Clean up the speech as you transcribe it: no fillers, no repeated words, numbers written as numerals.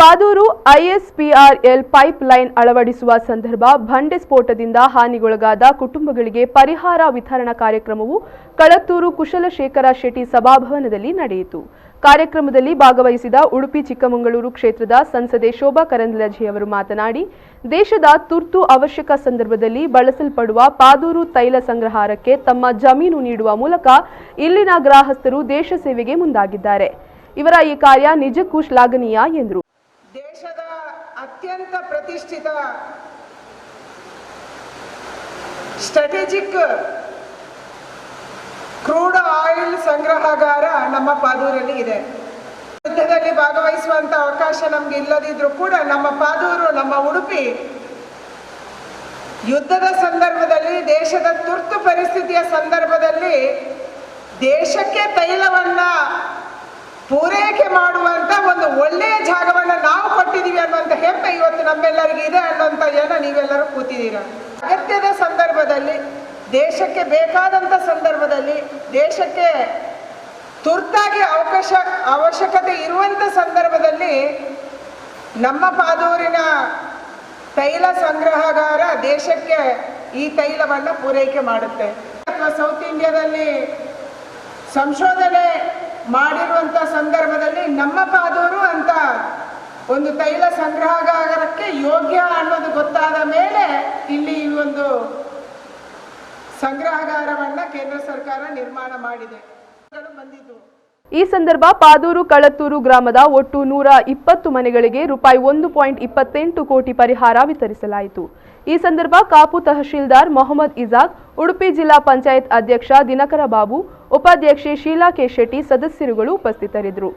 Padur ISPRL pipe line ಅಳವಡಿಸುವ ಸಂದರ್ಭ ಬಂಡೆ ಸ್ಫೋಟದಿಂದ ಹಾನಿಗೊಳಗಾದ ಕುಟುಂಬಗಳಿಗೆ ಪರಿಹಾರ ವಿತರಣಾ ಕಾರ್ಯಕ್ರಮವು ಕಳತ್ತೂರು ಕುಶಲಶೇಖರ ಶೆಟ್ಟಿ ಸಭಾಭವನದಲ್ಲಿ ನಡೆಯಿತು. ಕಾರ್ಯಕ್ರಮದಲ್ಲಿ ಭಾಗವಹಿಸಿದ ಉಡುಪಿ ಚಿಕ್ಕಮಗಳೂರು ಕ್ಷೇತ್ರದ ಸಂಸದೆ ಶೋಭಾ ಕರಂದ್ಲಾಜೆ ಅವರು ಮಾತನಾಡಿ, ದೇಶದ ತುರ್ತು ಅವಶ್ಯಕ ಸಂದರ್ಭದಲ್ಲಿ ಬಳಸಲ್ಪಡುವ ಪಾದೂರು ತೈಲ ಸಂಗ್ರಹಾರಕ್ಕೆ ತಮ್ಮ ಜಮೀನು ನೀಡುವ ಮೂಲಕ ಇಲ್ಲಿನ ಗ್ರಾಹಸ್ಥರು ದೇಶ ಸೇವೆಗೆ ಮುಂದಾಗಿದ್ದಾರೆ. ಇವರ ಈ ಕಾರ್ಯ ನಿಜಕ್ಕೂ ಶ್ಲಾಘನೀಯ ಎಂದರು. ದೇಶದ ಅತ್ಯಂತ ಪ್ರತಿಷ್ಠಿತ ಸ್ಟ್ರಾಟಜಿಕ್ ಕ್ರೂಡ್ ಆಯಿಲ್ ಸಂಗ್ರಹಾಗಾರ ನಮ್ಮ ಪಾದೂರಲ್ಲಿ ಇದೆ. ಯುದ್ಧದಲ್ಲಿ ಭಾಗವಹಿಸುವಂತ ಅವಕಾಶ ನಮ್ಗೆ ಇಲ್ಲದಿದ್ರೂ ಕೂಡ ನಮ್ಮ ಪಾದೂರು, ನಮ್ಮ ಉಡುಪಿ ಯುದ್ಧದ ಸಂದರ್ಭದಲ್ಲಿ, ದೇಶದ ತುರ್ತು ಪರಿಸ್ಥಿತಿಯ ಸಂದರ್ಭದಲ್ಲಿ ದೇಶಕ್ಕೆ ತೈಲವನ್ನ ಪೂರೈಕೆ ಮಾಡುವಂತ ಒಂದು ಒಳ್ಳೆಯ ಜಾಗವನ್ನ ನಾವು ಕೊಟ್ಟಿದ್ದೀವಿ ಅನ್ನುವಂತ ಹೆಮ್ಮೆ ಇವತ್ತು ನಮ್ಮೆಲ್ಲರಿಗೂ ಇದೆ ಅನ್ನುವಂತ ಜನ ನೀವೆಲ್ಲರೂ ಕೂತಿದ್ದೀರ. ಅಗತ್ಯದ ಸಂದರ್ಭದಲ್ಲಿ, ದೇಶಕ್ಕೆ ಬೇಕಾದಂತ ಸಂದರ್ಭದಲ್ಲಿ, ದೇಶಕ್ಕೆ ತುರ್ತಾಗಿ ಅವಶ್ಯಕತೆ ಇರುವಂತ ಸಂದರ್ಭದಲ್ಲಿ ನಮ್ಮ ಪಾದೂರಿನ ತೈಲ ಸಂಗ್ರಹಾಗಾರ ದೇಶಕ್ಕೆ ಈ ತೈಲವನ್ನ ಪೂರೈಕೆ ಮಾಡುತ್ತೆ. ಅಥವಾ ಸೌತ್ ಇಂಡಿಯಾದಲ್ಲಿ ಸಂಶೋಧನೆ ಮಾಡಿರುವಂತ ಸಂದರ್ಭದಲ್ಲಿ ನಮ್ಮ ಪಾದೂರು ಅಂತ ಒಂದು ತೈಲ ಸಂಗ್ರಹಾಗಾರಕ್ಕೆ ಯೋಗ್ಯ ಅನ್ನೋದು ಗೊತ್ತಾದ ಮೇಲೆ ಇಲ್ಲಿ ಈ ಒಂದು ಸಂಗ್ರಹಾಗಾರವನ್ನ ಕೇಂದ್ರ ಸರ್ಕಾರ ನಿರ್ಮಾಣ ಮಾಡಿದೆ. ಬಂದಿದ್ದು ಈ ಸಂದರ್ಭ ಪಾದೂರು ಕಳತ್ತೂರು ಗ್ರಾಮದ ಒಟ್ಟು 120 ಮನೆಗಳಿಗೆ ರೂಪಾಯಿ 1.28 ಕೋಟಿ ಪರಿಹಾರ ವಿತರಿಸಲಾಯಿತು. ಈ ಸಂದರ್ಭ ಕಾಪು ತಹಶೀಲ್ದಾರ್ ಮೊಹಮ್ಮದ್ ಇಜಾಕ್, ಉಡುಪಿ ಜಿಲ್ಲಾ ಪಂಚಾಯತ್ ಅಧ್ಯಕ್ಷ ದಿನಕರ ಬಾಬು, ಉಪಾಧ್ಯಕ್ಷೆ ಶೀಲಾ ಕೆ ಶೆಟ್ಟಿ ಸದಸ್ಯರುಗಳು ಉಪಸ್ಥಿತರಿದ್ದರು.